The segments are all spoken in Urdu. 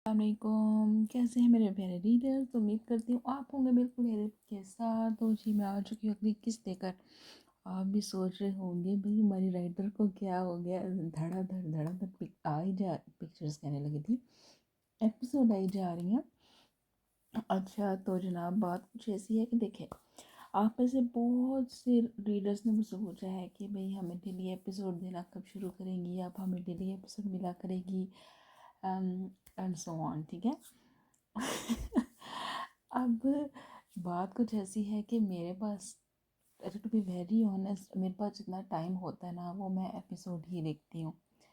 السلام علیکم، کیسے ہیں میرے پیارے ریڈرز؟ تو امید کرتی ہوں آپ ہوں گے بالکل میرے کے ساتھ۔ تو جی میں آ چکی ہوں اگلی قسط لے کر۔ آپ بھی سوچ رہے ہوں گے بھئی ہماری رائٹر کو کیا ہو گیا، دھڑا دھڑ آئی جا پکچرز کہنے لگی تھی، ایپیسوڈ آئی جا رہی ہیں۔ اچھا تو جناب بات کچھ ایسی ہے کہ دیکھیں، آپ میں سے بہت سے ریڈرز نے مجھ سے پوچھا ہے کہ بھئی ہمیں ڈیلی ایپیسوڈ دینا کب شروع کریں گی، آپ ہمیں ڈیلی ایپیسوڈ ملا کرے گی اینڈ سو آن، ٹھیک ہے۔ اب بات کچھ ایسی ہے کہ میرے پاس ٹو بی ویری آنیسٹ میرے پاس جتنا ٹائم ہوتا ہے نا وہ میں ایپیسوڈ ہی دیکھتی ہوں۔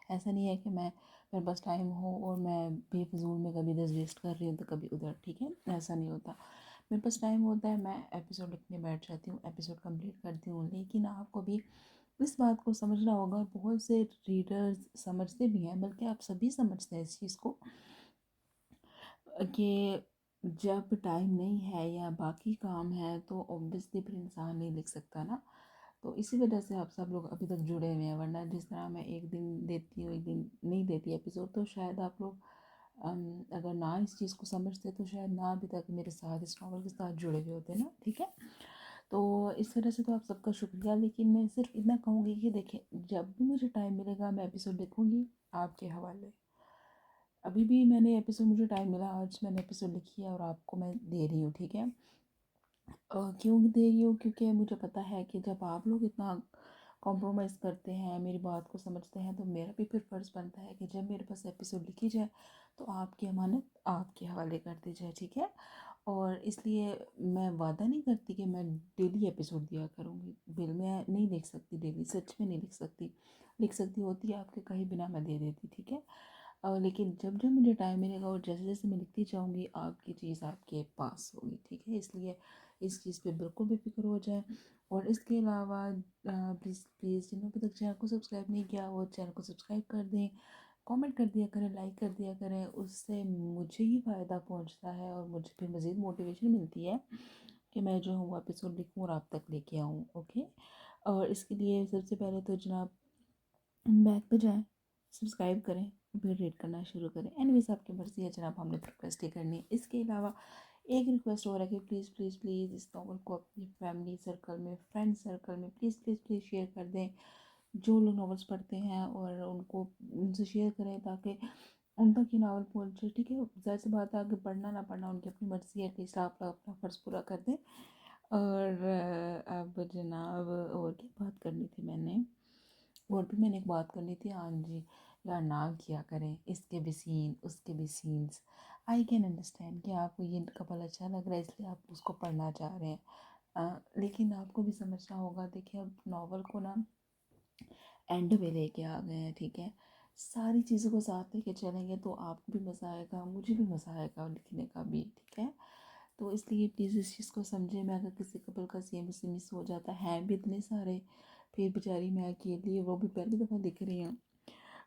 ایسا نہیں ہے کہ میرے پاس ٹائم ہو اور میں بے فضول میں کبھی ادھر ویسٹ کر رہی ہوں تو کبھی ادھر، ٹھیک ہے، ایسا نہیں ہوتا۔ میرے پاس ٹائم ہوتا ہے، میں ایپیسوڈ لکھنے بیٹھ جاتی ہوں، ایپیسوڈ کمپلیٹ کرتی ہوں۔ لیکن آپ کو بھی اس بات کو سمجھنا ہوگا، بہت سے ریڈرز سمجھتے بھی ہیں، بلکہ آپ سبھی سمجھتے ہیں اس چیز کو، کہ جب ٹائم نہیں ہے یا باقی کام ہے تو اوبویسلی پھر انسان نہیں لکھ سکتا نا۔ تو اسی وجہ سے آپ سب لوگ ابھی تک جڑے ہوئے ہیں، ورنہ جس طرح میں ایک دن دیتی ہوں ایک دن نہیں دیتی ایپیسوڈ، تو شاید آپ لوگ اگر نہ اس چیز کو سمجھتے تو شاید نہ ابھی تک میرے ساتھ اس ناول کے ساتھ جڑے ہوئے ہوتے نا، ٹھیک ہے۔ تو اس وجہ سے تو آپ سب کا شکریہ، لیکن میں صرف اتنا کہوں گی کہ دیکھیں جب بھی مجھے ٹائم ملے گا میں ایپیسوڈ لکھوں گی آپ کے حوالے۔ ابھی بھی میں نے ایپیسوڈ، مجھے ٹائم ملا آج میں نے ایپیسوڈ لکھی ہے اور آپ کو میں دے رہی ہوں، ٹھیک ہے۔ کیوں دے رہی ہوں؟ کیونکہ مجھے پتہ ہے کہ جب آپ لوگ اتنا کمپرومائز کرتے ہیں، میری بات کو سمجھتے ہیں، تو میرا بھی پھر فرض بنتا ہے کہ جب میرے پاس ایپیسوڈ لکھی جائے تو آپ کی امانت آپ کے حوالے کر دی جائے، ٹھیک ہے۔ اور اس لیے میں وعدہ نہیں کرتی کہ میں ڈیلی ایپیسوڈ دیا کروں گی، میں نہیں لکھ سکتی ڈیلی، سچ میں نہیں لکھ سکتی ہوتی آپ کے کہیں بنا میں دے دیتی، ٹھیک ہے۔ لیکن جب جب مجھے ٹائم ملے گا اور جیسے جیسے میں لکھتی جاؤں گی آپ کی چیز آپ کے پاس ہوگی، ٹھیک ہے۔ اس لیے اس چیز پہ بالکل بھی فکر ہو جائے۔ اور اس کے علاوہ پلیز جنہوں نے ابھی تک چینل کو سبسکرائب نہیں کیا وہ چینل کو سبسکرائب کر دیں، کامنٹ کر دیا کریں، لائک کر دیا کریں، اس سے مجھے ہی فائدہ پہنچتا ہے اور مجھے پھر مزید موٹیویشن ملتی ہے کہ میں جو ہوں وہ ایپیسوڈ لکھوں اور آپ تک لے کے آؤں، اوکے۔ اور اس کے لیے سب سے پہلے تو جناب بیک پہ جائیں، سبسکرائب کریں، پھر ریڈ کرنا شروع کریں۔ اینی ویز آپ کی مرضی ہے جناب، ہم نے ریکویسٹ ہی کرنی ہے۔ اس کے علاوہ ایک ریکویسٹ اور ہے کہ پلیز پلیز پلیز اس ناول کو اپنی فیملی سرکل میں، فرینڈ سرکل میں پلیز پلیز پلیز شیئر کر دیں۔ جو لوگ ناولس پڑھتے ہیں اور ان سے شیئر کریں تاکہ ان تک یہ ناول پہنچے، ٹھیک ہے۔ ظاہر سی بات ہے کہ پڑھنا نہ پڑھنا ان کی اپنی مرضی ہے، کہ آپ اپنا فرض پورا کر دیں۔ اور اب جناب اور کیا بات کرنی تھی میں نے، اور بھی میں نے ایک بات کرنی تھی، ہاں جی، یار نہ کیا کریں اس کے بھی سین اس کے بھی سینس۔ آئی کین انڈرسٹینڈ کہ آپ کو یہ کپل اچھا لگ رہا ہے اس لیے آپ اس کو پڑھنا چاہ رہے ہیں، لیکن آپ کو بھی سمجھنا ہوگا، دیکھیں اب ناول کو نا اینڈ پہ لے کے آ گئے ہیں، ٹھیک ہے۔ ساری چیزوں کو ساتھ لے کے چلیں گے تو آپ کو بھی مزہ آئے گا، مجھے بھی مزہ آئے گا لکھنے کا بھی، ٹھیک ہے۔ تو اس لیے پلیز اس چیز کو سمجھیں، میں اگر کسی کپل کا سین سے مس ہو جاتا ہے بھی اتنے سارے، پھر بیچاری میں اکیلی، وہ بھی پہلی دفعہ دکھ رہی ہوں،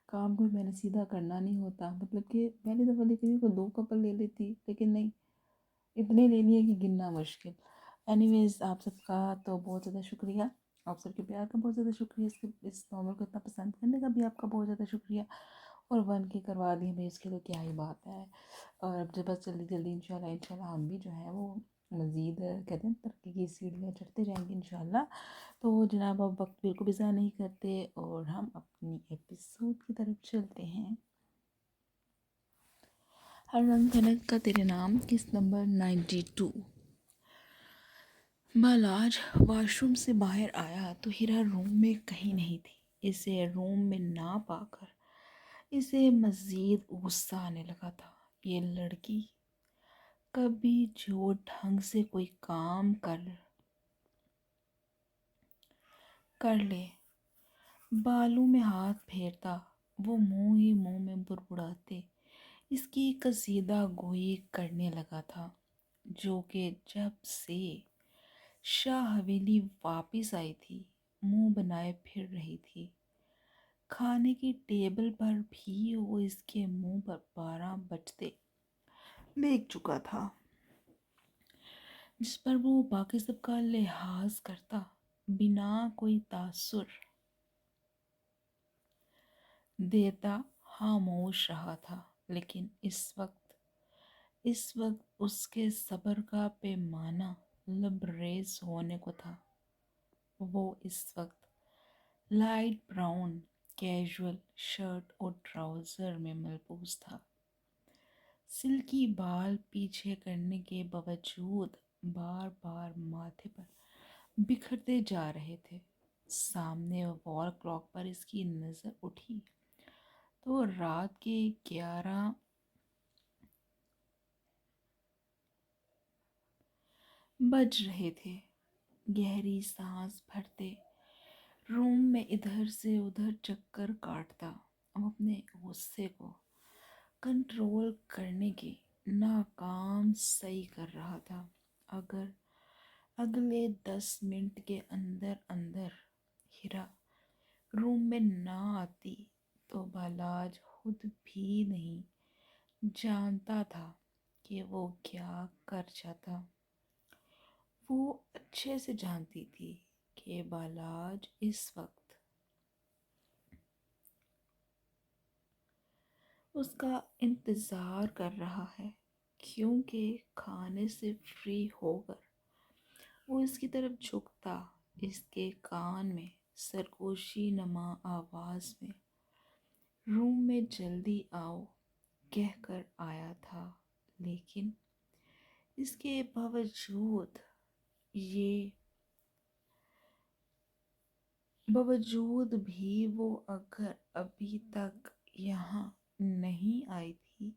کام کو میں نے سیدھا کرنا نہیں ہوتا، مطلب کہ پہلی دفعہ دکھ رہی ہوں تو 2 کپل لے لیتی، لیکن نہیں، اتنے لے لیے کہ گننا مشکل۔ اینی ویز آپ سب کا تو بہت زیادہ شکریہ، آپ سب کے پیار کا بہت زیادہ شکریہ، اس ناول کو اتنا پسند کرنے کا بھی آپ کا بہت زیادہ شکریہ، اور 1 کے کروا دیں بھائی اس کے تو کیا ہی بات ہے۔ اور اب بس جلدی جلدی انشاءاللہ ہم بھی جو ہے وہ مزید کہتے ہیں ترقی کی سیڑھیاں چڑھتے جائیں گے انشاءاللہ۔ تو جناب اب وقت بالکل بھی ضائع نہیں کرتے اور ہم اپنی ایپیسوڈ کی طرف چلتے ہیں۔ ہر رنگ کھنک کا تیرے نام، قسط نمبر 92۔ بالاج واش روم سے باہر آیا تو ہیرا روم میں کہیں نہیں تھی۔ اسے روم میں نہ پا کر اسے مزید غصہ آنے لگا تھا۔ یہ لڑکی کبھی جو ڈھنگ سے کوئی کام کر لے، بالوں میں ہاتھ پھیرتا، وہ منہ ہی منہ میں بڑبڑاتے اس کی قصیدہ گوئی کرنے لگا تھا، جو کہ جب سے شاہ حویلی واپس آئی تھی منہ بنائے پھر رہی تھی۔ کھانے کی ٹیبل پر بھی وہ اس کے منہ پر 12 بجتے دیکھ چکا تھا، جس پر وہ باقی سب کا لحاظ کرتا بنا کوئی تاثر دیتا خاموش رہا تھا۔ لیکن اس وقت اس وقت اس کے صبر کا پیمانہ لبریز ہونے کو تھا۔ وہ اس وقت لائٹ براؤن کیجول شرٹ اور ٹراؤزر میں ملبوس تھا۔ سلکی بال پیچھے کرنے کے باوجود بار بار ماتھے پر بکھرتے جا رہے تھے۔ سامنے وال کلاک پر اس کی نظر اٹھی تو رات کے 11 بج رہے تھے۔ گہری سانس بھرتے روم میں ادھر سے ادھر چکر کاٹتا، وہ اپنے غصے کو کنٹرول کرنے کی ناکام سعی کر رہا تھا۔ اگر اگلے 10 منٹ کے اندر اندر ہیرا روم میں نہ آتی تو بالاج خود بھی نہیں جانتا تھا کہ وہ کیا کر جاتا۔ وہ اچھے سے جانتی تھی کہ بالاج اس وقت اس کا انتظار کر رہا ہے، کیونکہ کھانے سے فری ہو کر وہ اس کی طرف جھکتا، اس کے کان میں سرگوشی نما آواز میں روم میں جلدی آؤ کہہ کر آیا تھا۔ لیکن اس کے باوجود بھی وہ اگر ابھی تک یہاں نہیں آئی تھی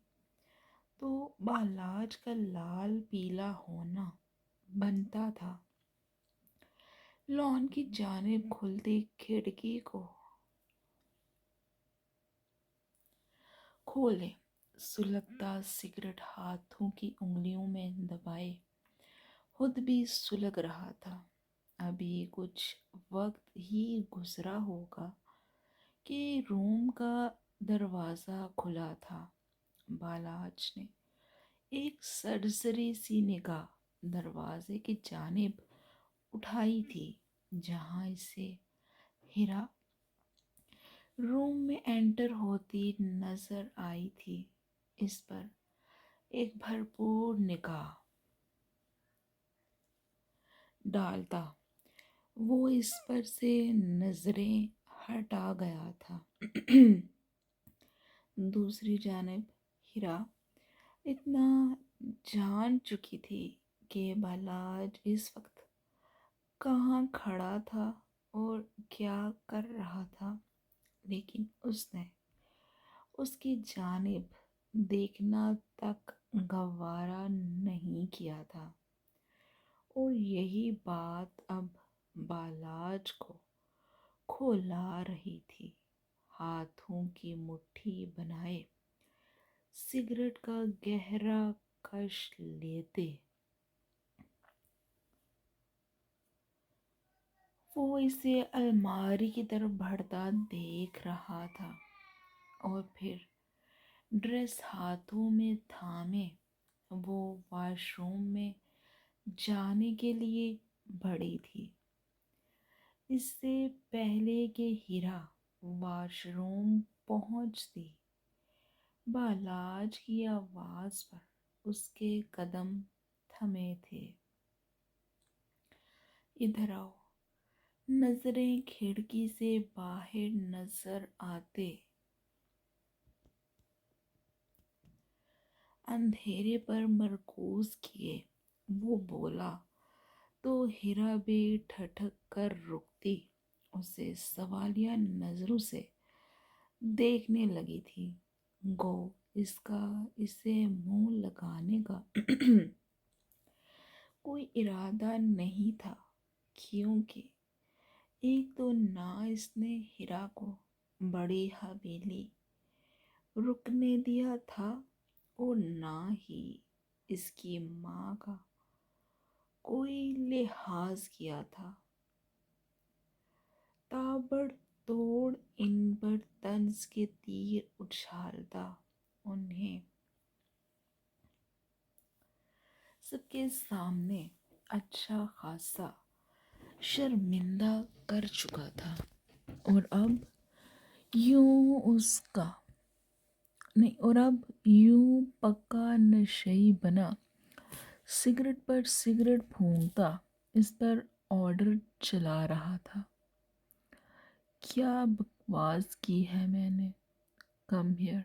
تو بالاج کا لال پیلا ہونا بنتا تھا۔ لان کی جانب کھلتی کھڑکی کو کھولے، سلگتا سگریٹ ہاتھوں کی انگلیوں میں دبائے خود بھی سلگ رہا تھا۔ ابھی کچھ وقت ہی گزرا ہوگا کہ روم کا دروازہ کھلا تھا۔ بالاج نے ایک سرسری سی نگاہ دروازے کی جانب اٹھائی تھی جہاں اسے ہیرا روم میں انٹر ہوتی نظر آئی تھی۔ اس پر ایک بھرپور نگاہ ڈالتا وہ اس پر سے نظریں ہٹا گیا تھا۔ دوسری جانب ہیرا اتنا جان چکی تھی کہ بالاج اس وقت کہاں کھڑا تھا اور کیا کر رہا تھا، لیکن اس نے اس کی جانب دیکھنا تک گوارا نہیں کیا تھا۔ اور یہی بات اب بالاج کو کھولا رہی تھی۔ ہاتھوں کی مٹھی بنائے سگریٹ کا گہرا کش لیتے وہ اسے الماری کی طرف بڑھتا دیکھ رہا تھا، اور پھر ڈریس ہاتھوں میں تھامے وہ واش روم میں جانے کے لیے بڑھی تھی۔ اس سے پہلے کہ ہیرا واش روم پہنچتی، بالاج کی آواز پر اس کے قدم تھمے تھے۔ ادھر آؤ۔ نظریں کھڑکی سے باہر نظر آتے اندھیرے پر مرکوز کیے وہ بولا تو ہیرا بھی ٹھٹک کر رکتی، اسے سوالیہ نظروں سے دیکھنے لگی تھی۔ گو اس کا اسے منہ لگانے کا کوئی ارادہ نہیں تھا، کیونکہ ایک تو نہ اس نے ہیرا کو بڑی حویلی رکنے دیا تھا اور نہ ہی اس کی ماں کا کوئی لحاظ کیا تھا۔ تابڑ توڑ ان پر طنز کے تیر اچھالتا انہیں سب کے سامنے اچھا خاصا شرمندہ کر چکا تھا، اور اب یوں اس کا نہیں، اور اب یوں پکا نشئی بنا، سگریٹ پر سگریٹ پھونکتا، اس پر آرڈر چلا رہا تھا۔ کیا بکواس کی ہے میں نے، کم ہیئر۔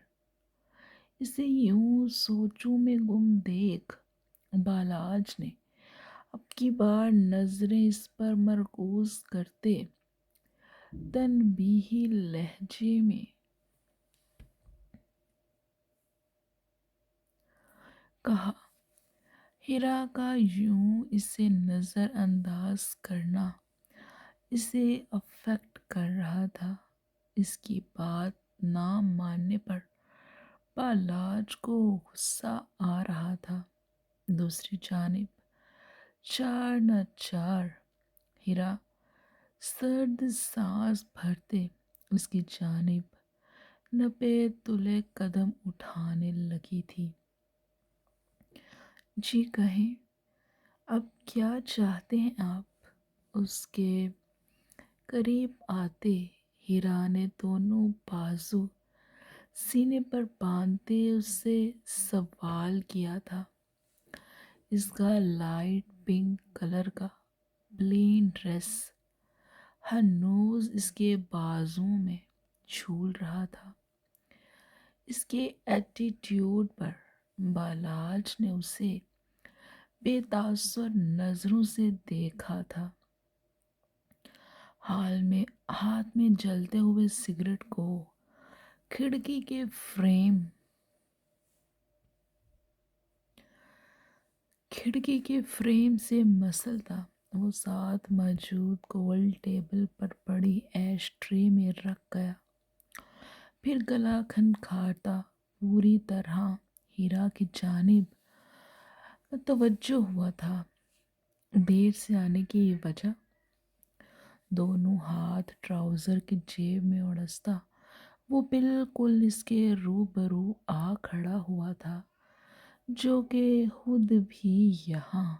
اسے یوں سوچوں میں گم دیکھ بالاج نے اب کی بار نظریں اس پر مرکوز کرتے تنبیہی لہجے میں کہا، ہیرا کا یوں اسے نظر انداز کرنا اسے افیکٹ کر رہا تھا۔ اس کی بات نہ ماننے پر بالاج کو غصہ آ رہا تھا۔ دوسری جانب چار نہ چار ہیرا سرد سانس بھرتے اس کی جانب نپے تلے قدم اٹھانے لگی تھی۔ جی کہیں، اب کیا چاہتے ہیں آپ؟ اس کے قریب آتے ہیرا نے دونوں بازو سینے پر باندھتے اس سے سوال کیا تھا۔ اس کا لائٹ پنک کلر کا پلین ڈریس ہنوز اس کے بازوؤں میں جھول رہا تھا۔ اس کے ایٹیٹیوڈ پر بالاج نے اسے بے تاثر نظروں سے دیکھا تھا۔ ہاتھ میں جلتے ہوئے سگریٹ کو کھڑکی کے فریم سے مسلتا، وہ ساتھ موجود گول ٹیبل پر پڑی ایش ٹرے میں رکھ گیا، پھر گلا کھنکھاتا پوری طرح ہیرا کی جانب متوجہ ہوا تھا۔ دیر سے آنے کی وجہ؟ دونوں ہاتھ ٹراؤزر کی جیب میں اڑستا وہ بالکل اس کے روبرو آ کھڑا ہوا تھا، جو کہ خود بھی یہاں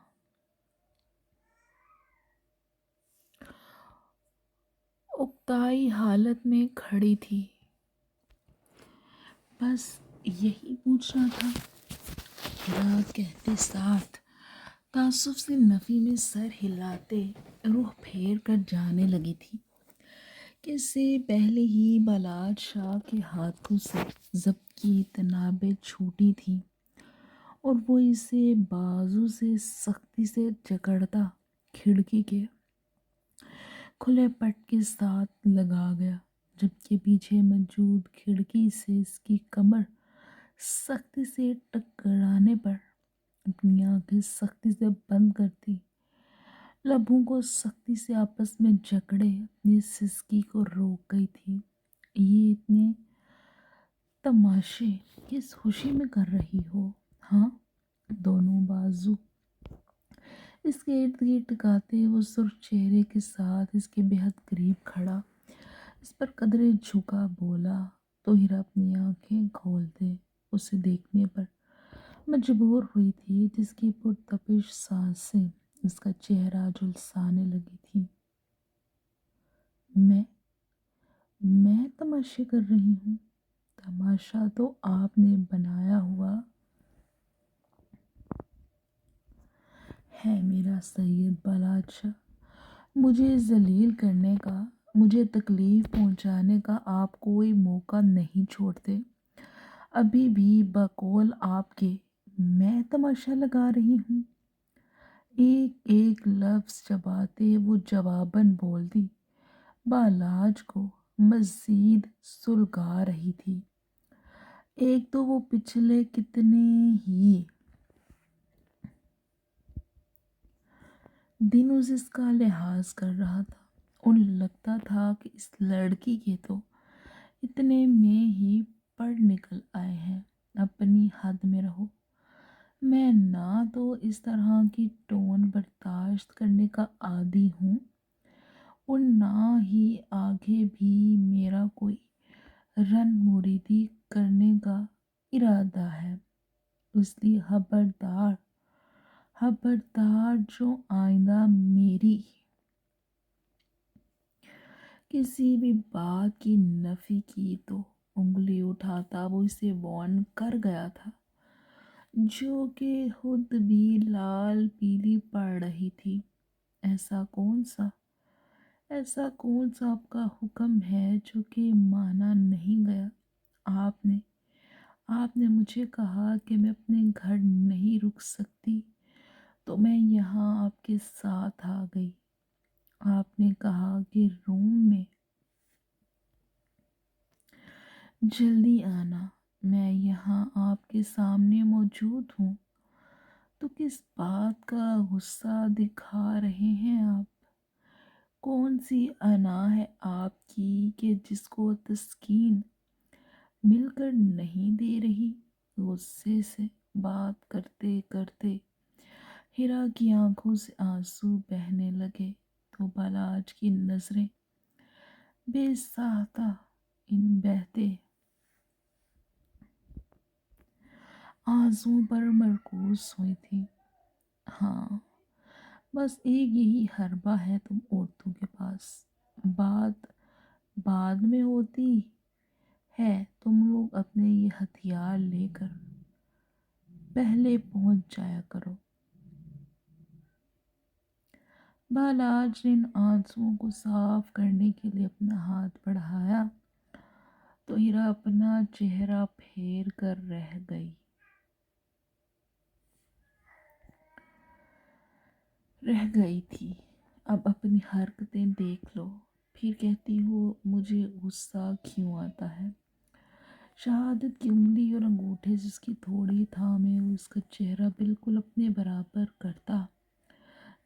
اکتائی حالت میں کھڑی تھی۔ بس یہی پوچھنا تھا، ہیرا کہتے ساتھ تعصب سے نفی میں سر ہلاتے روح پھیر کر جانے لگی تھی کہ اس سے پہلے ہی بالاج شاہ کے ہاتھوں سے ضبط کی تنابیں چھوٹی تھیں اور وہ اسے بازو سے سختی سے جکڑتا کھڑکی کے کھلے پٹ کے ساتھ لگا گیا، جبکہ پیچھے موجود کھڑکی سے اس کی کمر سختی سے ٹکرانے پر اپنی آنکھیں سختی سے بند کرتی، لبوں کو سختی سے آپس میں جکڑے اپنی سسکی کو روک گئی تھی۔ یہ اتنے تماشے کس خوشی میں کر رہی ہو؟ ہاں؟ دونوں بازو اس کے ارد گرد ٹکاتے وہ سرخ چہرے کے ساتھ اس کے بے حد قریب کھڑا اس پر قدرے جھکا بولا تو ہیرا اپنی آنکھیں کھولتے اسے دیکھنے پر مجبور ہوئی تھی، جس کی پرتپش سانسیں اس کا چہرہ جھلسانے لگی تھی۔ میں تماشے کر رہی ہوں؟ تماشا تو آپ نے بنایا ہوا ہے میرا سید بالاج شاہ۔ مجھے ذلیل کرنے کا، مجھے تکلیف پہنچانے کا آپ کوئی موقع نہیں چھوڑتے۔ ابھی بھی بقول آپ کے میں تماشا لگا رہی ہوں۔ ایک ایک لفظ چباتے وہ جواباً بولتی بالاج کو مزید سلگا رہی تھی۔ ایک تو وہ پچھلے کتنے ہی دنوں سے اس کا لحاظ کر رہا تھا اور لگتا تھا کہ اس لڑکی کے تو اتنے میں ہی پڑ نکل آئے ہیں۔ اپنی حد میں رہو، میں نہ تو اس طرح کی ٹون برداشت کرنے کا عادی ہوں اور نہ ہی آگے بھی میرا کوئی رن موریدی کرنے کا ارادہ ہے۔ اس لیے خبردار جو آئندہ میری کسی بھی بات کی نفی کی تو انگلی اٹھاتا وہ اسے وارن کر گیا تھا، جو کہ خود بھی لال پیلی پڑ رہی تھی۔ ایسا کون سا آپ کا حکم ہے جو کہ مانا نہیں گیا؟ آپ نے مجھے کہا کہ میں اپنے گھر نہیں رک سکتی، تو میں یہاں آپ کے ساتھ آ گئی۔ آپ نے کہا کہ روم میں جلدی آنا، میں یہاں آپ کے سامنے موجود ہوں۔ تو کس بات کا غصہ دکھا رہے ہیں آپ؟ کون سی انا ہے آپ کی کہ جس کو تسکین مل کر نہیں دے رہی؟ غصے سے بات کرتے کرتے ہیرا کی آنکھوں سے آنسو بہنے لگے تو بالاج کی نظریں بے ساختہ ان بہتے آنسوؤں پر مرکوز ہوئی تھی۔ ہاں، بس ایک یہی حربہ ہے تم عورتوں کے پاس، بات بعد میں ہوتی ہے، تم لوگ اپنے یہ ہتھیار لے کر پہلے پہنچ جایا کرو۔ بالاج نے ان آنسوؤں کو صاف کرنے کے لیے اپنا ہاتھ بڑھایا تو ہیرا اپنا چہرہ پھیر کر رہ گئی تھی۔ اب اپنی حرکتیں دیکھ لو، پھر کہتی ہو مجھے غصہ کیوں آتا ہے۔ شہادت کی انگلی اور انگوٹھے سے اس کی تھوڑی تھامے وہ اس کا چہرہ بالکل اپنے برابر کرتا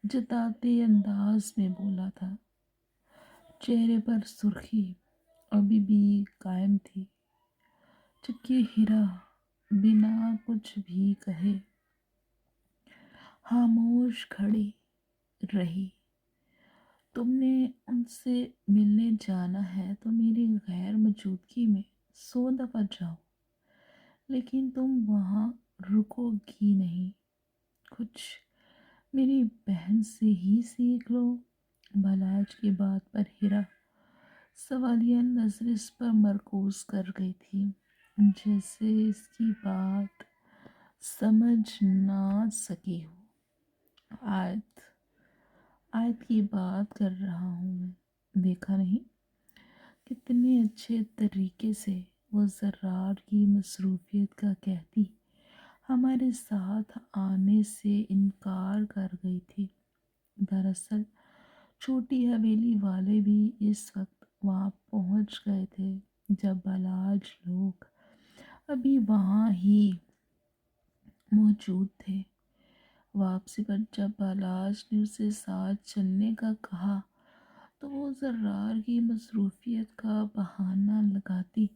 جتاتے انداز میں بولا تھا۔ چہرے پر سرخی ابھی بھی قائم تھی، جبکہ ہیرا بنا کچھ بھی کہے خاموش کھڑی رہی۔ تم نے ان سے ملنے جانا ہے تو میری غیر موجودگی میں 100 دفعہ جاؤ، لیکن تم وہاں رکو گی نہیں۔ کچھ میری بہن سے ہی سیکھ لو۔ بالاج کی بات پر ہیرا سوالیہ نظر اس پر مرکوز کر گئی تھی، جیسے اس کی بات سمجھ نہ سکی ہو۔ آیت کی بات کر رہا ہوں میں، دیکھا نہیں کتنے اچھے طریقے سے وہ زرار کی مصروفیت کا کہتی ہمارے ساتھ آنے سے انکار کر گئی تھی۔ دراصل چھوٹی حویلی والے بھی اس وقت وہاں پہنچ گئے تھے جب بالاج لوگ ابھی وہاں ہی موجود تھے۔ واپسی پر جب بالاج نے اسے ساتھ چلنے کا کہا تو وہ زرار کی مصروفیت کا بہانہ لگاتی،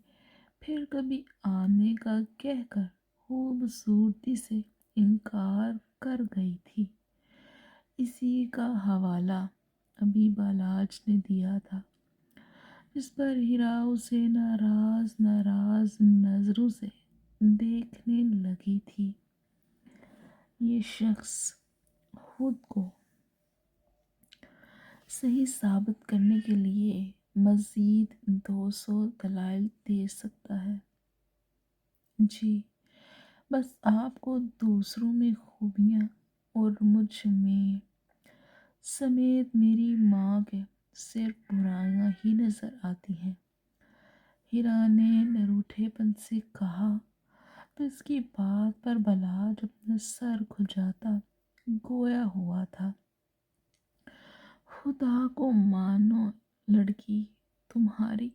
پھر کبھی آنے کا کہہ کر خوبصورتی سے انکار کر گئی تھی۔ اسی کا حوالہ ابھی بالاج نے دیا تھا، جس پر ہیرا اسے ناراض نظروں سے دیکھنے لگی تھی۔ یہ شخص خود کو صحیح ثابت کرنے کے لیے مزید 200 دلائل دے سکتا ہے۔ جی، بس آپ کو دوسروں میں خوبیاں اور مجھ میں سمیت میری ماں کے صرف برائیاں ہی نظر آتی ہیں، ہیرا نے نروٹھے پن سے کہا تو اس کی بات پر بالاج اپنا سر کھجاتا گویا ہوا تھا۔ خدا کو مانو لڑکی، تمہاری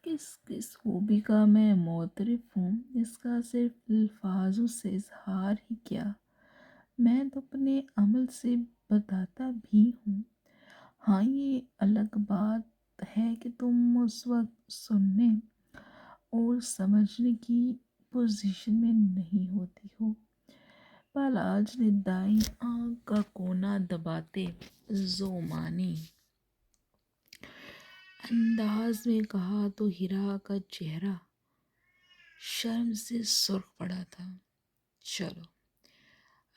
کس کس خوبی کا میں معترف ہوں، اس کا صرف الفاظوں سے اظہار ہی کیا، میں تو اپنے عمل سے بتاتا بھی ہوں۔ ہاں، یہ الگ بات ہے کہ تم اس وقت سننے اور سمجھنے کی پوزیشن میں نہیں ہوتی ہو۔ بالاج نے دائیں آنکھ کا کونا دباتے زومانی انداز میں کہا تو ہیرا کا چہرہ شرم سے سرخ پڑا تھا۔ چلو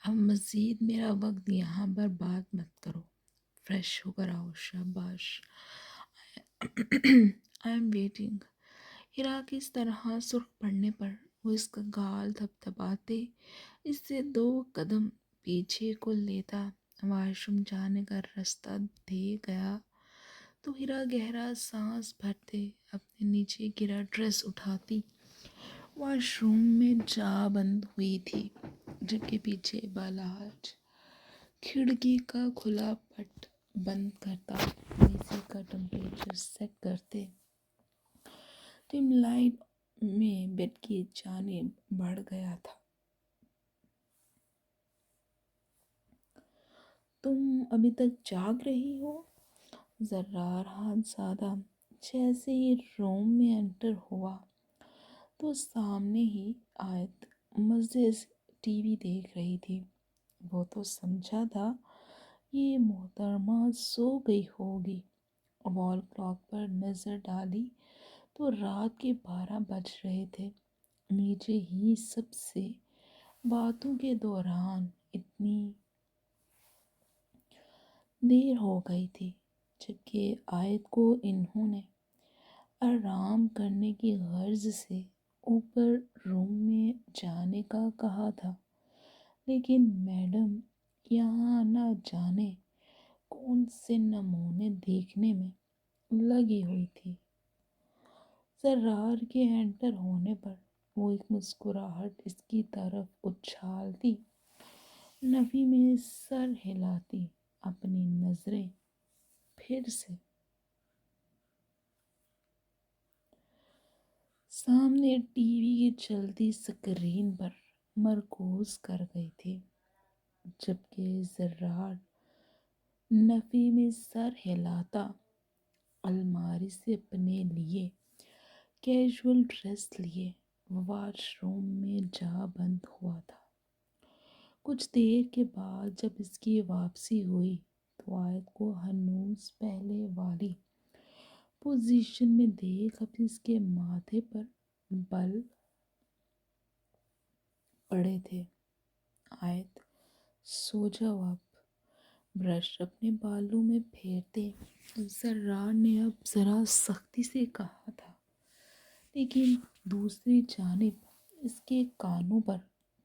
اب مزید میرا وقت یہاں پر بات مت کرو، فریش ہو کر آؤ۔ شاباش، آئی ایم ویٹنگ۔ ہرا کس طرح سرخ پڑنے پر وہ اس کا گال تھپتھپاتے اس سے 2 قدم پیچھے کو لیتا واش روم جانے کا راستہ دے گیا تو ہیرا گہرا سانس بھرتے اپنے نیچے گرا ڈریس اٹھاتی واش روم میں جا بند ہوئی تھی، جبکہ پیچھے بالاج کھڑکی کا کھلا پٹ بند کرتا، اے سی کا ٹمپریچر سیٹ کرتے، ڈم لائٹ میں بیڈ کی جانب بڑھ گیا تھا۔ تم ابھی تک جاگ رہی ہو؟ زرار ہاتھ زادہ جیسے ہی روم میں انٹر ہوا تو سامنے ہی آیت مزے سے ٹی وی دیکھ رہی تھی۔ وہ تو سمجھا تھا یہ محترمہ سو گئی ہوگی۔ وال کلاک پر نظر ڈالی تو رات کے 12 بج رہے تھے۔ نیچے ہی سب سے باتوں کے دوران اتنی دیر ہو گئی تھی، جبکہ آیت کو انہوں نے آرام کرنے کی غرض سے اوپر روم میں جانے کا کہا تھا، لیکن میڈم یہاں نہ جانے کون سے نمونے دیکھنے میں لگی ہوئی تھی۔ زرار کے انٹر ہونے پر وہ ایک مسکراہٹ اس کی طرف اچھالتی، نفی میں سر ہلاتی، اپنی نظریں پھر سے سامنے ٹی وی کی چلتی اسکرین پر مرکوز کر گئی تھی، جبکہ زرار نفی میں سر ہلاتا الماری سے اپنے لیے کیجول ڈریس لیے واش روم میں جا بند ہوا تھا۔ کچھ دیر کے بعد جب اس کی واپسی ہوئی تو آیت کو ہنوز پہلے والی پوزیشن میں دیکھ اب اس کے ماتھے پر بل پڑے تھے۔ آیت سو جاؤ اب، برش اپنے بالوں میں پھیرتے زرار نے اب ذرا سختی سے کہا تھا، لیکن دوسری جانب اس کے کانوں پر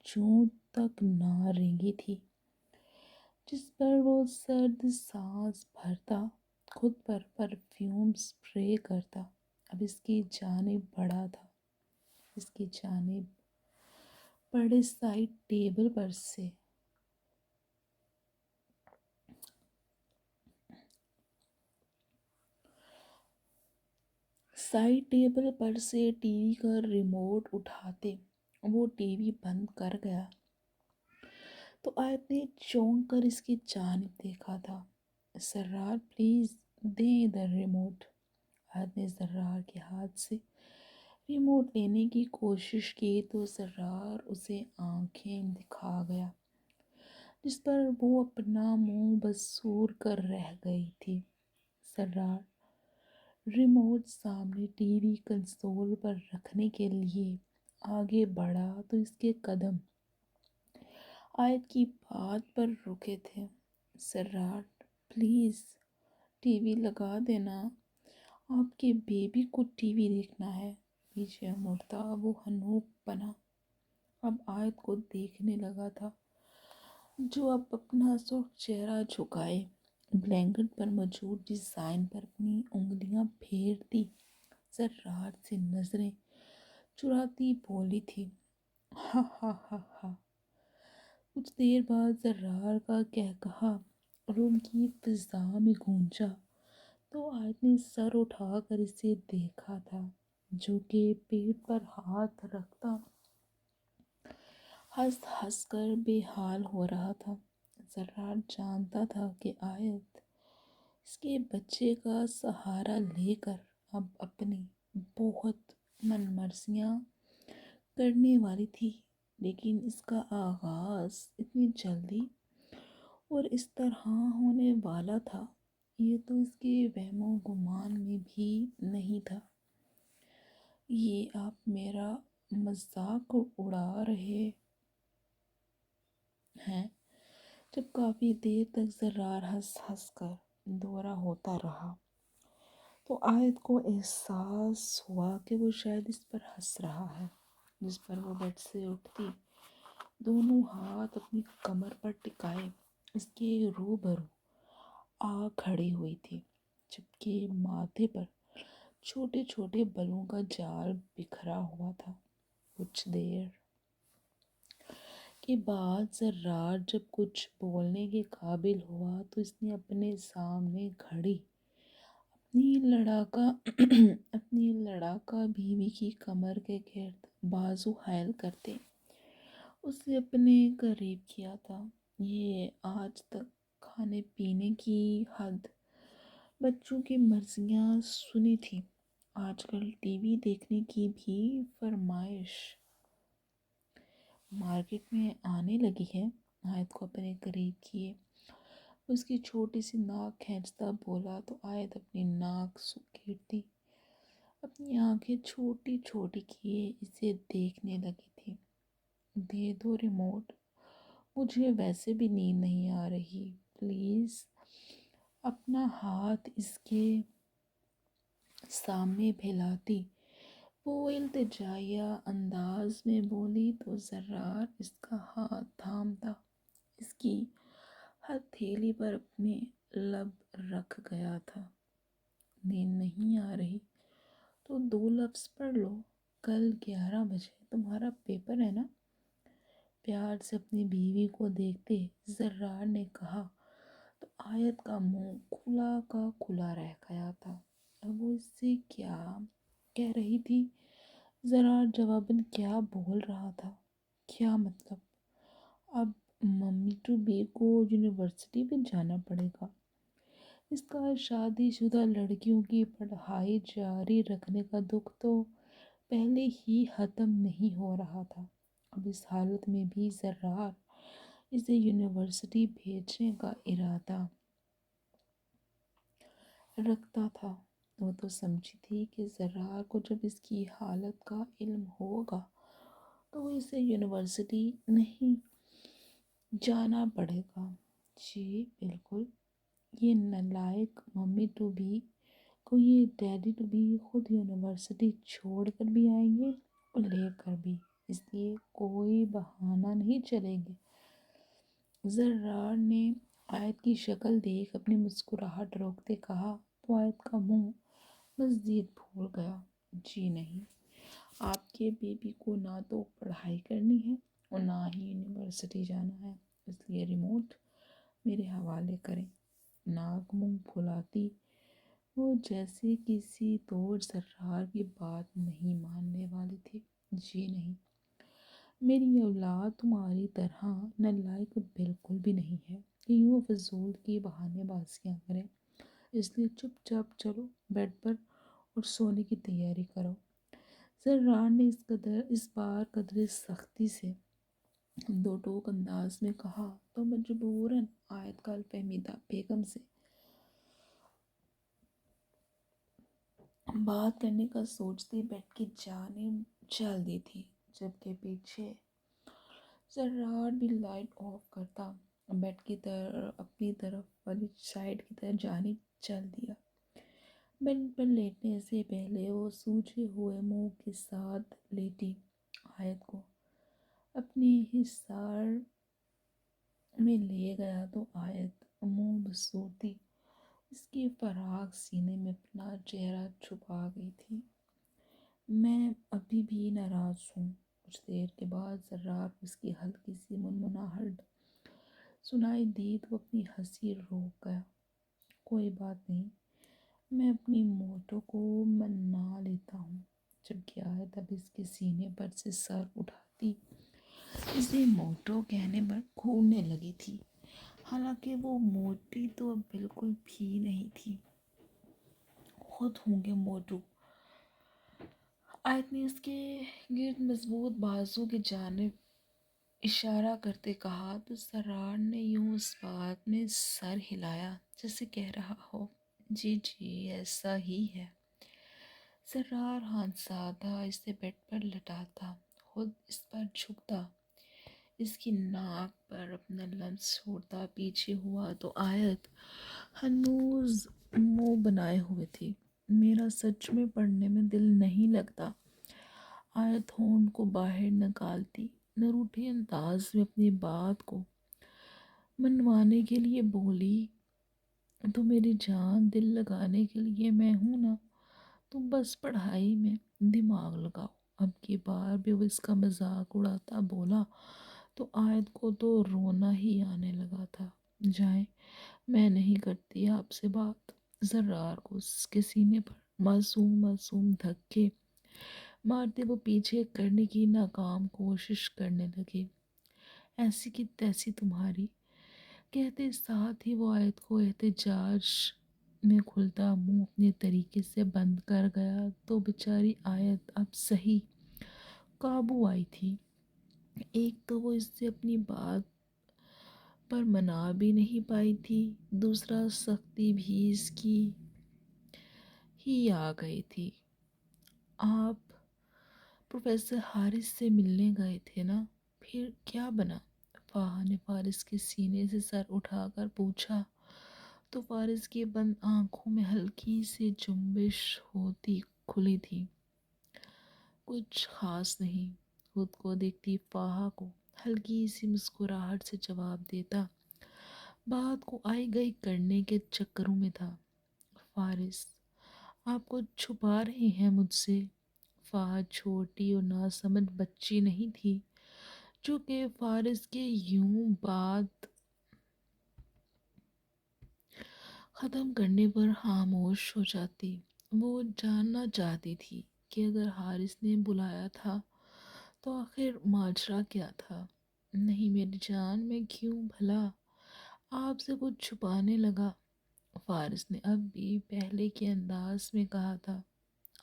چونچ تک نہ رینگی تھی، جس پر وہ سرد سانس بھرتا، خود پر پرفیوم سپرے کرتا۔ اب اس کی جانب بڑھا تھا، اس کی جانب پڑے سائڈ ٹیبل پر سے ٹی وی کا ریموٹ اٹھاتے وہ ٹی وی بند کر گیا تو آیت نے چونک کر اس کی جانب دیکھا تھا۔ زرار پلیز دیں ادھر ریموٹ۔ آیت نے زرار کے ہاتھ سے ریموٹ لینے کی کوشش کی تو زرار اسے آنکھیں دکھا گیا، جس پر وہ اپنا منہ بسور کر رہ گئی تھی۔ زرار ریموٹ سامنے ٹی وی کنسول پر رکھنے کے لیے آگے بڑھا تو اس کے قدم آیت کی بات پر رکے تھے۔ زرار پلیز ٹی وی لگا دینا، آپ کے بیبی کو ٹی وی دیکھنا ہے۔ پیچھے مڑتا وہ حنوک بنا اب آیت کو دیکھنے لگا تھا، جو اب اپنا سرخ چہرہ جھکائے بلینکٹ پر موجود ڈیزائن پر اپنی انگلیاں پھیرتی زرار سے نظریں چراتی بولی تھی، ہا ہا ہا ہا۔ کچھ دیر بعد زرار کا قہقہا روم کی فضا میں گونجا تو آیت نے سر اٹھا کر اسے دیکھا تھا، جو کہ پیٹ پر ہاتھ رکھتا ہنس ہنس کر بے حال ہو رہا تھا۔ زرار جانتا تھا کہ آیت اس کے بچے کا سہارا لے کر اب اپنی بہت من مرضیاں کرنے والی تھی، لیکن اس کا آغاز اتنی جلدی اور اس طرح ہونے والا تھا، یہ تو اس کے وہم و گمان میں بھی نہیں تھا۔ یہ آپ میرا مذاق اڑا رہے ہیں؟ جب کافی دیر تک زرار ہنس ہنس کر دورہ ہوتا رہا تو آیت کو احساس ہوا کہ وہ شاید اس پر ہنس رہا ہے، جس پر وہ بیڈ سے اٹھتی، دونوں ہاتھ اپنی کمر پر ٹکائے اس کے روبرو آ کھڑی ہوئی تھی، جبکہ ماتھے پر چھوٹے چھوٹے بلوں کا جال بکھرا ہوا تھا۔ کچھ دیر کے بعد زرار جب کچھ بولنے کے قابل ہوا تو اس نے اپنے سامنے کھڑی اپنی لڑاکا بیوی کی کمر کے گرد بازو حائل کرتے اسے اپنے قریب کیا تھا۔ یہ آج تک کھانے پینے کی حد، بچوں کی مرضیاں سنی تھی، آج کل ٹی وی دیکھنے کی بھی فرمائش مارکیٹ میں آنے لگی ہے۔ آیت کو اپنے قریب کیے، اس کی چھوٹی سی ناک کھینچتا بولا تو آیت اپنی ناک سکیڑتی اپنی آنکھیں چھوٹی چھوٹی کیے اسے دیکھنے لگی تھی۔ دے دو ریموٹ، مجھے ویسے بھی نیند نہیں آ رہی، پلیز۔ اپنا ہاتھ اس کے سامنے پھیلاتی وہ التجائیہ انداز میں بولی تو زرار اس کا ہاتھ تھامتا اس کی ہتھیلی پر اپنے لب رکھ گیا تھا۔ نیند نہیں آ رہی تو 2 لفظ پڑھ لو، کل 11 بجے تمہارا پیپر ہے نا؟ پیار سے اپنی بیوی کو دیکھتے زرار نے کہا تو آیت کا منہ کھلا کا کھلا رہ گیا تھا۔ اب وہ اس سے کیا کہہ رہی تھی؟ زرار جواباً کیا بول رہا تھا؟ کیا مطلب؟ اب ممی ٹو بی کو یونیورسٹی بھی جانا پڑے گا؟ اس کا شادی شدہ لڑکیوں کی پڑھائی جاری رکھنے کا دکھ تو پہلے ہی ختم نہیں ہو رہا تھا، اب اس حالت میں بھی زرار اسے یونیورسٹی بھیجنے کا ارادہ رکھتا تھا۔ وہ تو سمجھی تھی کہ زرار کو جب اس کی حالت کا علم ہوگا تو وہ اسے یونیورسٹی نہیں جانا پڑے گا۔ جی بالکل، یہ نالائق ممی ٹو بی کو یہ ڈیڈی ٹو بی خود یونیورسٹی چھوڑ کر بھی آئیں گے اور لے کر بھی، اس لیے کوئی بہانہ نہیں چلے گے۔ زرار نے آیت کی شکل دیکھ اپنی مسکراہٹ روکتے کہا تو آیت کا منہ مزید پھول گیا۔ جی نہیں، آپ کے بیبی کو نہ تو پڑھائی کرنی ہے اور نہ ہی یونیورسٹی جانا ہے، اس لیے ریموٹ میرے حوالے کریں۔ ناک منہ پھلاتی وہ جیسے کسی طور زرار کی بات نہیں ماننے والی تھی۔ جی نہیں، میری اولاد تمہاری طرح نالائق بالکل بھی نہیں ہے کہ یوں فضول کی بہانے بازیاں کریں، اس لیے چپ چاپ چلو بیڈ پر اور سونے کی تیاری کرو۔ زرار نے اس بار قدرے سختی سے دو ٹوک انداز میں کہا تو مجبوراً آیت کا الفہمیدہ بیگم سے بات کرنے کا سوچتی بیڈ کی جانب چل دی تھی، جبکہ پیچھے زرار بھی لائٹ آف کرتا بیڈ کی طرف اپنی طرف والی سائڈ کی طرف جانب چل دیا۔ بیڈ پر لیٹنے سے پہلے وہ سوجے ہوئے منہ کے ساتھ لیٹی آیت کو اپنے حصار میں لے گیا تو آیت منہ بسوتی اس کی فراخ سینے میں اپنا چہرہ چھپا گئی تھی۔ میں ابھی بھی ناراض ہوں۔ کچھ دیر کے بعد زرار کو اس کی ہلکی سی منمناہٹ سنائی دی تو اپنی ہنسی روک گیا۔ کوئی بات نہیں، میں اپنی موٹو کو منا لیتا ہوں۔ جب آیت اب اس کے سینے پر سے سر اٹھاتی اسے موٹو کہنے پر کھوڑنے لگی تھی، حالانکہ وہ موٹی تو اب بالکل بھی نہیں تھی، خود ہوں گے موٹو۔ آیت نے اس کے گرد مضبوط بازو کی جانب اشارہ کرتے کہا تو زرار نے یوں اس بات میں سر ہلایا جیسے کہہ رہا ہو جی جی ایسا ہی ہے۔ زرار ہاتھ زیادہ اسے بیڈ پر لٹاتا، خود اس پر جھکتا، اس کی ناک پر اپنا لمس چھوڑتا پیچھے ہوا تو آیت ہنوز منہ بنائے ہوئے تھی۔ میرا سچ میں پڑھنے میں دل نہیں لگتا۔ آیت ہونٹ کو باہر نکالتی نہ روٹھے انداز میں اپنی بات کو منوانے کے لیے بولی، تو میری جان دل لگانے کے لیے میں ہوں نا، تم بس پڑھائی میں دماغ لگاؤ۔ اب کی بار بھی وہ اس کا مذاق اڑاتا بولا تو آیت کو تو رونا ہی آنے لگا تھا۔ جائیں، میں نہیں کرتی آپ سے بات۔ زرار کو اس کے سینے پر معصوم معصوم دھکے مارتے وہ پیچھے کرنے کی ناکام کوشش کرنے لگے۔ ایسی کی تیسی تمہاری، کہتے ساتھ ہی وہ آیت کو احتجاج میں کھلتا منہ اپنے طریقے سے بند کر گیا تو بیچاری آیت اب صحیح قابو آئی تھی۔ ایک تو وہ اس سے اپنی بات پر منا بھی نہیں پائی تھی، دوسرا سختی بھی اس کی ہی آ گئی تھی۔ آپ پروفیسر حارث سے ملنے گئے تھے نا، پھر کیا بنا؟ فاہا نے فارس کے سینے سے سر اٹھا کر پوچھا تو فارس کی بند آنکھوں میں ہلکی سی جنبش ہوتی کھلی تھی۔ کچھ خاص نہیں، خود کو دیکھتی فاہا کو ہلکی سی مسکراہٹ سے جواب دیتا بات کو آئی گئی کرنے کے چکروں میں تھا۔ فارس، آپ کو چھپا رہے ہیں مجھ سے؟ فاہا چھوٹی اور ناسمجھ بچی نہیں تھی جو کہ فارس کے یوں بات ختم کرنے پر خاموش ہو جاتی۔ وہ جاننا چاہتی تھی کہ اگر حارث نے بلایا تھا تو آخر ماجرا کیا تھا۔ نہیں میری جان، میں کیوں بھلا آپ سے کچھ چھپانے لگا؟ فارس نے اب بھی پہلے کے انداز میں کہا تھا۔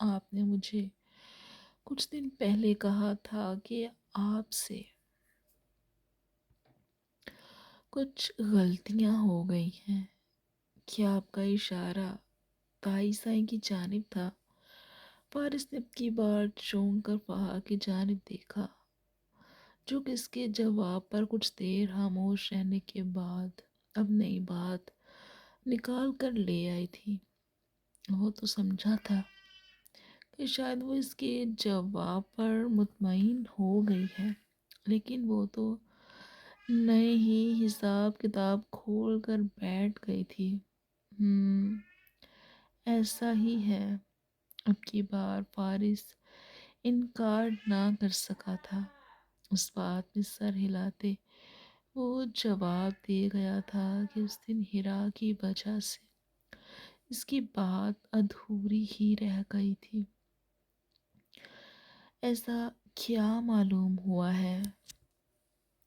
آپ نے مجھے کچھ دن پہلے کہا تھا کہ آپ سے کچھ غلطیاں ہو گئی ہیں۔ کیا آپ کا اشارہ تائی سائیں کی جانب تھا؟ فارس نے اب کی بار چونک کر فہا کی جانب دیکھا جو کہ اس کے جواب پر کچھ دیر خاموش رہنے کے بعد اب نئی بات نکال کر لے آئی تھی۔ وہ تو سمجھا تھا کہ شاید وہ اس کے جواب پر مطمئن ہو گئی ہے، لیکن وہ تو نئے ہی حساب کتاب کھول کر بیٹھ گئی تھی۔ ایسا ہی ہے۔ اب کی بار فارس انکار نہ کر سکا تھا۔ اس بات میں سر ہلاتے وہ جواب دے گیا تھا کہ اس دن ہیرا کی وجہ سے اس کی بات ادھوری ہی رہ گئی تھی۔ ایسا کیا معلوم ہوا ہے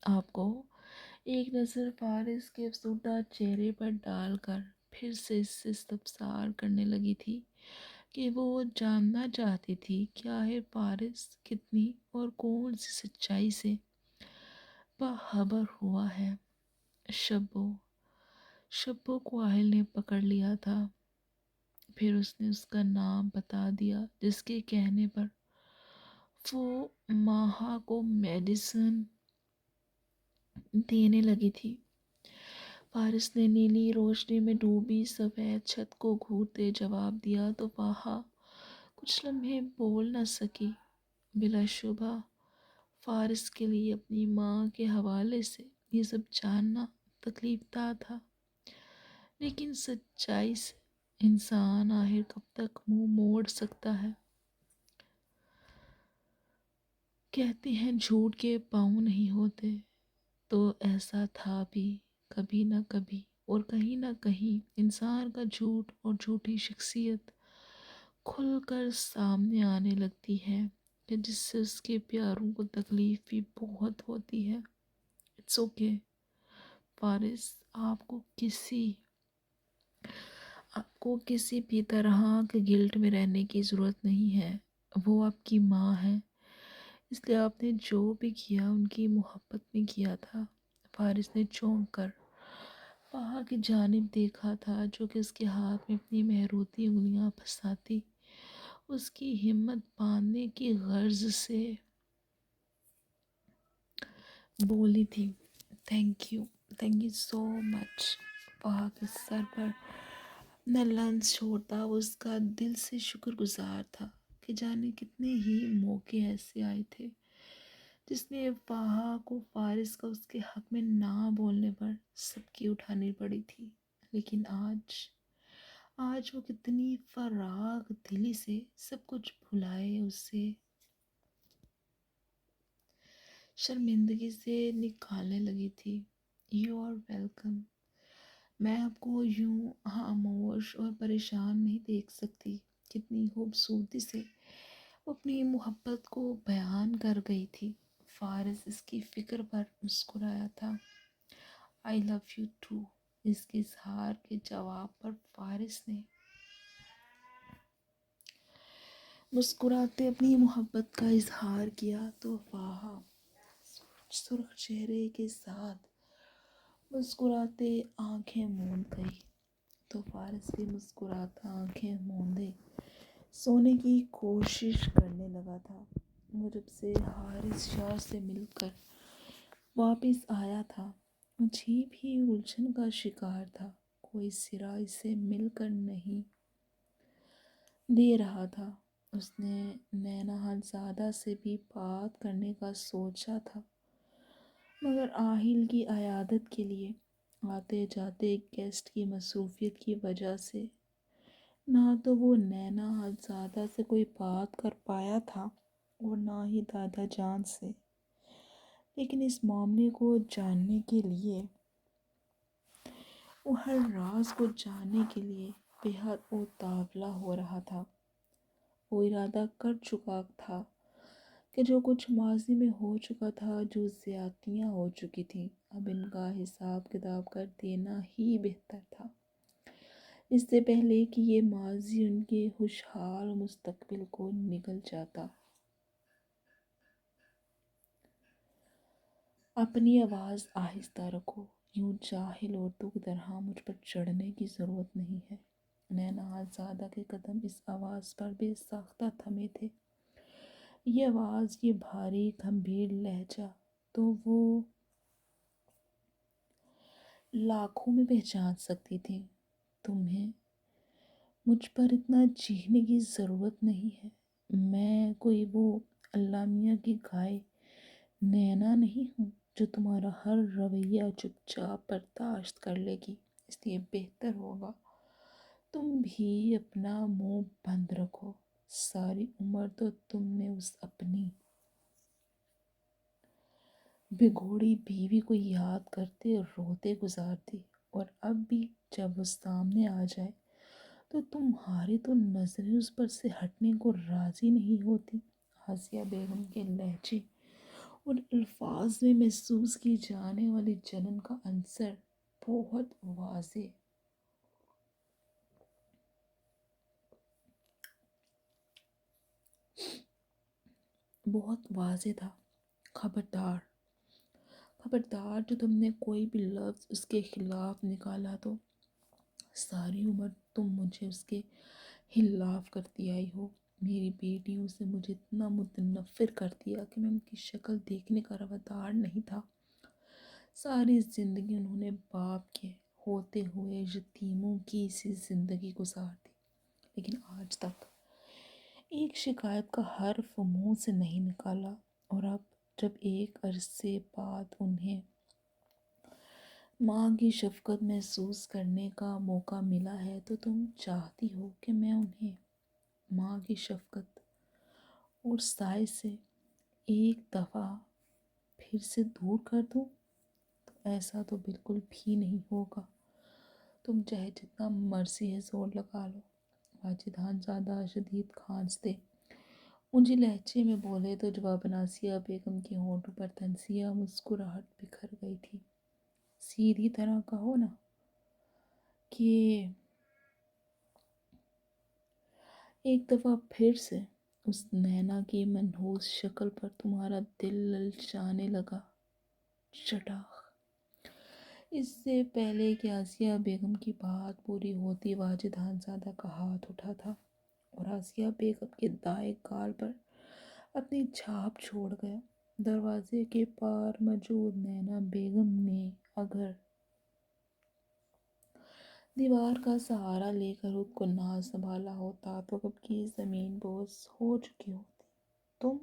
آپ کو؟ ایک نظر فارس کے افسردہ چہرے پر ڈال کر پھر سے اس سے استفسار کرنے لگی تھی کہ وہ جاننا چاہتی تھی کہ آخر فارس کتنی اور کون سی سچائی سے باخبر ہوا ہے۔ شبو کو آہل نے پکڑ لیا تھا، پھر اس نے اس کا نام بتا دیا جس کے کہنے پر وہ ماہا کو میڈیسن دینے لگی تھی۔ فارس نے نیلی روشنی میں ڈوبی سفید چھت کو گھورتے جواب دیا تو فاہا کچھ لمحے بول نہ سکی۔ بلا شبہ فارس کے لیے اپنی ماں کے حوالے سے یہ سب جاننا تکلیف دہ تھا، لیکن سچائی سے انسان آخر کب تک منہ موڑ سکتا ہے؟ کہتے ہیں جھوٹ کے پاؤں نہیں ہوتے، تو ایسا تھا بھی کبھی نہ کبھی، اور کہیں نہ کہیں انسان کا جھوٹ اور جھوٹی شخصیت کھل کر سامنے آنے لگتی ہے کہ جس سے اس کے پیاروں کو تکلیف بھی بہت ہوتی ہے۔ اٹس اوکے فارس، آپ کو کسی بھی طرح کے گلٹ میں رہنے کی ضرورت نہیں ہے۔ وہ آپ کی ماں ہے، اس لیے آپ نے جو بھی کیا ان کی محبت میں کیا تھا۔ فارس نے چونک کر فاہا کی جانب دیکھا تھا جو کہ اس کے ہاتھ میں اپنی مہروتی انگلیاں پھنساتی اس کی ہمت باندھنے کی غرض سے بولی تھی۔ تھینک یو سو مچ۔ فاہا کے سر پر نہ لنچ چھوڑتا، وہ اس کا دل سے شکر گزار تھا کہ جانے کتنے ہی موقع ایسے آئے تھے جس میں فاہا کو فارس کا اس کے حق میں نہ بولنے پر سب کی اٹھانی پڑی تھی، لیکن آج وہ کتنی فراغ دلی سے سب کچھ بھلائے اسے شرمندگی سے نکالنے لگی تھی۔ You are welcome. میں آپ کو یوں خاموش اور پریشان نہیں دیکھ سکتی۔ کتنی خوبصورتی سے وہ اپنی محبت کو بیان کر گئی تھی۔ فارس اس کی فکر پر مسکرایا تھا۔ آئی لو یو ٹو، اس کے اظہار کے جواب پر فارس نے مسکراتے اپنی محبت کا اظہار کیا تو فاہا سرخ چہرے کے ساتھ مسکراتے آنکھیں موند گئی تو فارس بھی مسکراتا آنکھیں موندے سونے کی کوشش کرنے لگا تھا۔ وہ جب سے حارث شاہ سے مل کر واپس آیا تھا، عجیب ہی الجھن کا شکار تھا۔ کوئی سرا اسے مل کر نہیں دے رہا تھا۔ اس نے نینہال زادہ سے بھی بات کرنے کا سوچا تھا، مگر آہل کی عیادت کے لیے آتے جاتے گیسٹ کی مصروفیت کی وجہ سے نہ تو وہ نینہال زادہ سے کوئی بات کر پایا تھا اور نہ ہی دادا جان سے، لیکن اس معاملے کو جاننے کے لیے، وہ ہر راز کو جاننے کے لیے بے حد اتاولا ہو رہا تھا۔ وہ ارادہ کر چکا تھا کہ جو کچھ ماضی میں ہو چکا تھا، جو زیادتیاں ہو چکی تھیں، اب ان کا حساب کتاب کر دینا ہی بہتر تھا، اس سے پہلے کہ یہ ماضی ان کے خوشحال مستقبل کو نگل جاتا۔ اپنی آواز آہستہ رکھو، یوں جاہل عورتوں کی طرح مجھ پر چڑھنے کی ضرورت نہیں ہے۔ نینہال زادہ کے قدم اس آواز پر بے ساختہ تھمے تھے۔ یہ آواز، یہ بھاری گمبھیر لہجہ تو وہ لاکھوں میں پہچان سکتی تھی۔ تمہیں مجھ پر اتنا چیخنے کی ضرورت نہیں ہے۔ میں کوئی وہ اللہ میاں کی گائے نینا نہیں ہوں جو تمہارا ہر رویہ چپ چاپ برداشت کر لے گی۔ اس لیے بہتر ہوگا تم بھی اپنا منہ بند رکھو۔ ساری عمر تو تم نے اس اپنی بگوڑی بیوی کو یاد کرتے روتے گزار دی، اور اب بھی جب وہ سامنے آ جائے تو تمہاری تو نظریں اس پر سے ہٹنے کو راضی نہیں ہوتی۔ آسیہ بیگم کے لہجے اور الفاظ میں محسوس کی جانے والی جلن کا عنصر بہت واضح تھا۔ خبردار، خبردار، جو تم نے کوئی بھی لفظ اس کے خلاف نکالا تو ساری عمر تم مجھے اس کے خلاف کرتی آئی ہو۔ میری بیٹیوں سے مجھے اتنا متنفر کر دیا کہ میں ان کی شکل دیکھنے کا روادار نہیں تھا۔ ساری زندگی انہوں نے باپ کے ہوتے ہوئے یتیموں کی سی زندگی گزار دی، لیکن آج تک ایک شکایت کا حرف منہ سے نہیں نکالا، اور اب جب ایک عرصے بعد انہیں ماں کی شفقت محسوس کرنے کا موقع ملا ہے تو تم چاہتی ہو کہ میں انہیں ماں کی شفقت اور سائے سے ایک دفعہ پھر سے دور کر دوں؟ تو ایسا تو بالکل بھی نہیں ہوگا۔ تم چاہے جتنا مرضی ہے زور لگا لو۔ واجد خان زادہ شدید کھانستے اونچی لہجے میں بولے تو جواباً آسیہ بیگم کے ہونٹوں پر طنزیہ مسکراہٹ بکھر گئی تھی۔ سیدھی طرح کہو نا کہ ایک دفعہ پھر سے اس نینا کی منحوس شکل پر تمہارا دل للچانے لگا۔ چٹاخ! اس سے پہلے کہ آسیہ بیگم کی بات پوری ہوتی، واجد خان زادہ کا ہاتھ اٹھا تھا اور آسیہ بیگم کے دائیں گال پر اپنی چھاپ چھوڑ گیا۔ دروازے کے پار موجود نینا بیگم نے اگر دیوار کا سہارا لے کر خود کو نہ سنبھالا ہوتا تو کب کی زمین بوس ہو چکی ہوتی۔ تم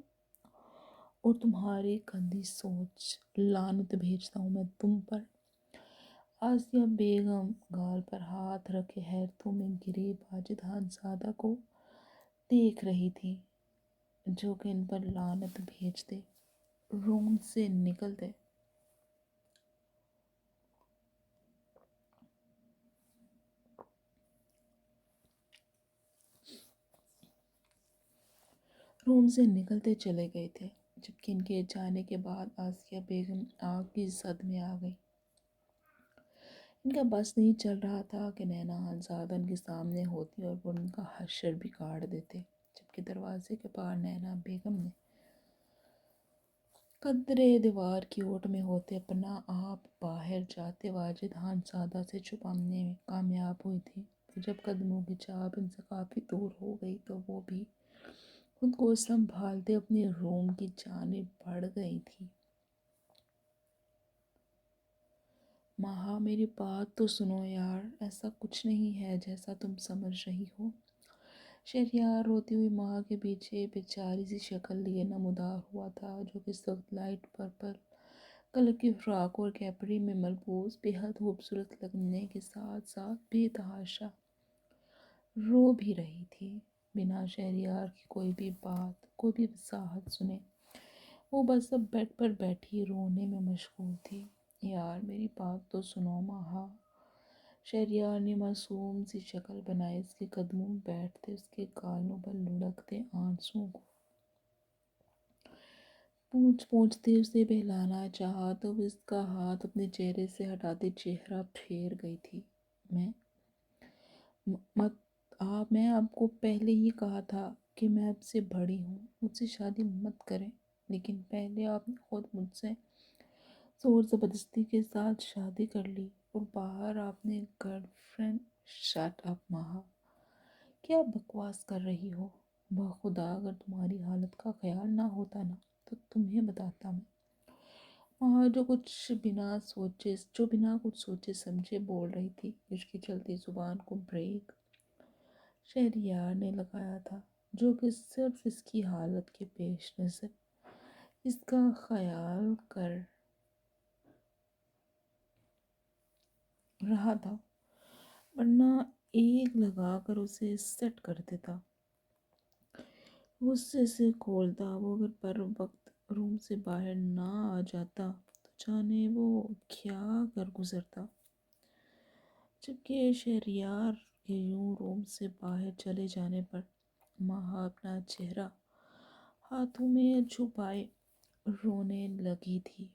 اور تمہاری گندی سوچ، لعنت بھیجتا ہوں میں تم پر۔ آسیہ بیگم گال پر ہاتھ رکھے حیرتوں میں گری واجد خانزادہ کو دیکھ رہی تھی، جو کہ ان پر لعنت بھیجتے روم سے نکلتے۔ روم سے نکلتے چلے گئے تھے، جبکہ ان کے جانے کے بعد آسیہ بیگم آگ کی زد میں آ گئی۔ ان کا بس نہیں چل رہا تھا کہ نینا خانزادہ ان کے سامنے ہوتی اور وہ ان کا حشر بگاڑ دیتے، جبکہ دروازے کے باہر نینا بیگم نے قدرے دیوار کی اوٹ میں ہوتے اپنا آپ باہر جاتے واجد خانزادہ سے چھپانے میں کامیاب ہوئی تھی۔ پھر جب قدموں کی چاپ ان سے کافی دور ہو گئی تو وہ بھی خود کو سنبھالتے اپنے روم کی جانب بڑھ گئی تھی۔ ماہا، میری بات تو سنو یار، ایسا کچھ نہیں ہے جیسا تم سمجھ رہی ہو۔ شہریار روتی ہوئی ماں کے پیچھے بیچاری سی شکل لیے نمودار ہوا تھا، جو کہ سخت لائٹ پرپل کلر کی فراک اور کیپری میں ملبوس بے حد خوبصورت لگنے کے ساتھ ساتھ بے تحاشا رو بھی رہی تھی، بنا شہریار کی کوئی بھی بات، کوئی بھی وضاحت سنے۔ وہ بس اب بیڈ پر بیٹھی رونے میں مشغول تھی۔ یار میری بات تو سنو ماہا۔ شہریار نے معصوم سی شکل بنائی، اس کے قدموں میں بیٹھتے، اس کے گالوں پر لڑکتے آنسوؤں کو پونچھ پونچھتے اسے بہلانا چاہا تو وہ اس کا ہاتھ اپنے چہرے سے ہٹاتے چہرہ پھیر گئی تھی۔ میں آپ کو پہلے ہی کہا تھا کہ میں اب سے بڑی ہوں، مجھ سے شادی مت کریں، لیکن پہلے آپ نے خود مجھ سے زور زبردستی کے ساتھ شادی کر لی، اور باہر آپ نے girl friend. Shut up Maha, کیا بکواس کر رہی ہو؟ بخدا اگر تمہاری حالت کا خیال نہ ہوتا نا تو تمہیں بتاتا میں۔ ماہا جو بنا کچھ سوچے سمجھے بول رہی تھی، اس کی چلتی زبان کو بریک شہریار نے لگایا تھا، جو کہ صرف اس کی حالت کے پیش نظر اس کا خیال کر رہا تھا، ورنہ ایک لگا کر اسے سیٹ کر دیتا۔ غصے سے کھولتا، وہ اگر پر وقت روم سے باہر نہ آ جاتا تو جانے وہ کیا کر گزرتا۔ جبکہ شہریار کے یوں روم سے باہر چلے جانے پر ماہا اپنا چہرہ ہاتھوں میں چھپائے رونے لگی تھی۔